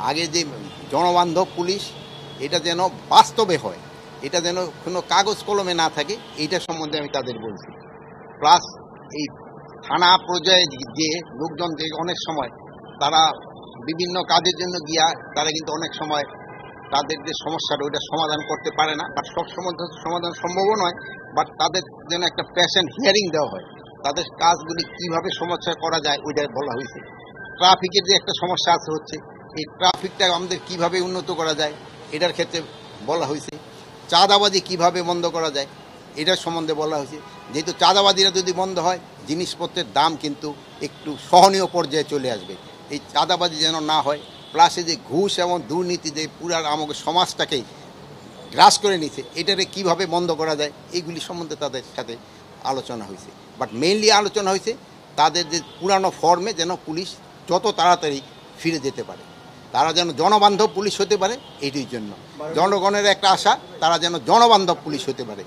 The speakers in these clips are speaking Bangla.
আগে যে জনবান্ধব পুলিশ এটা যেন বাস্তবে হয়, এটা যেন কোনো কাগজ কলমে না থাকে, এইটা সম্বন্ধে আমি তাদের বলছি। প্লাস এই থানা পর্যায়ে যে লোকজন যে অনেক সময় তারা বিভিন্ন কাজের জন্য গিয়া তারা কিন্তু অনেক সময় তাদের যে সমস্যাটা ওইটা সমাধান করতে পারে না, বাট সব সমাধান সম্ভবও নয়। বাট তাদের যেন একটা পেশেন্ট হিয়ারিং দেওয়া হয়, তাদের কাজগুলি কিভাবে সমস্যা করা যায় ওইটা বলা হয়েছে। ট্রাফিকের যে একটা সমস্যা আছে হচ্ছে, এই ট্রাফিকটা আমাদের কিভাবে উন্নত করা যায় এটার ক্ষেত্রে বলা হয়েছে। চাঁদাবাজি কিভাবে বন্ধ করা যায় এটার সম্বন্ধে বলা হয়েছে। যেহেতু চাঁদাবাজিরা যদি বন্ধ হয়, জিনিসপত্রের দাম কিন্তু একটু সহনীয় পর্যায়ে চলে আসবে। এই চাঁদাবাজি যেন না হয়, প্লাস এই যে ঘুষ এবং দুর্নীতি যে পুরা আমাদের সমাজটাকেই গ্রাস করে নিচ্ছে, এটারে কিভাবে বন্ধ করা যায় এইগুলি সম্বন্ধে তাদের সাথে আলোচনা হয়েছে। বাট মেইনলি আলোচনা হয়েছে তাদের যে পুরানো ফর্মে যেন পুলিশ যত তাড়াতাড়ি ফিরে যেতে পারে, তারা যেন জনবান্ধব পুলিশ হতে পারে। এইটির জন্য জনগণের একটা আশা, তারা যেন জনবান্ধব পুলিশ হতে পারে।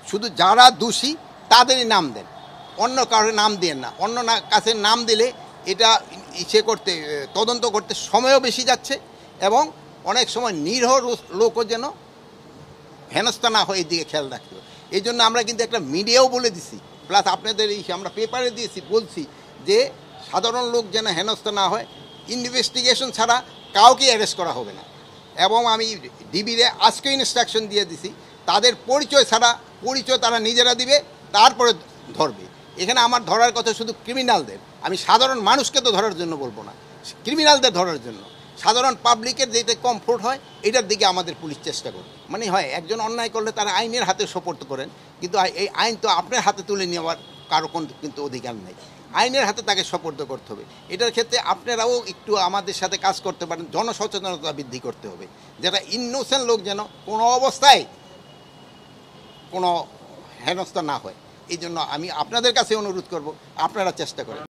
শুধু যারা দোষী তাদেরই নাম দেন, অন্য কারোর নাম দেন না। অন্য কাছে নাম দিলে এটা করতে তদন্ত করতে সময়ও বেশি যাচ্ছে এবং অনেক সময় নিরীহ লোকও যেন হেনস্থা না হয়, এই দিকে খেয়াল রাখতে হবে। এই জন্য আমরা কিন্তু একটা মিডিয়াও বলে দিছি, প্লাস আপনাদের আমরা পেপারে দিয়েছি, বলছি যে সাধারণ লোক যেন হেনস্থা না হয়, ইনভেস্টিগেশন ছাড়া কাউকে অ্যারেস্ট করা হবে না। এবং আমি ডিবিরে আজকে ইনস্ট্রাকশন দিয়ে দিছি, তাদের পরিচয় ছাড়া, পরিচয় তারা নিজেরা দিবে, তারপরে ধরবে। এখানে আমার ধরার কথা শুধু ক্রিমিনালদের, আমি সাধারণ মানুষকে তো ধরার জন্য বলবো না, ক্রিমিনালদের ধরার জন্য। সাধারণ পাবলিকের যেটা কমফোর্ট হয় এটার দিকে আমাদের পুলিশ চেষ্টা করে। মানে হয় একজন অন্যায় করলে তারা আইনের হাতে সোপর্দ করেন, কিন্তু এই আইন তো আপনার হাতে তুলে নেওয়ার কারো কিন্তু অধিকার নেই, আইনের হাতে তাকে সোপর্দ করতে হবে। এটার ক্ষেত্রে আপনারাও একটু আমাদের সাথে কাজ করতে পারেন, জনসচেতনতা বৃদ্ধি করতে হবে, যেটা ইনোসেন্ট লোক যেন কোনো অবস্থায় কোনো হেনস্থা না হয়। এই জন্য আমি আপনাদের কাছে অনুরোধ করব, আপনারা চেষ্টা করেন।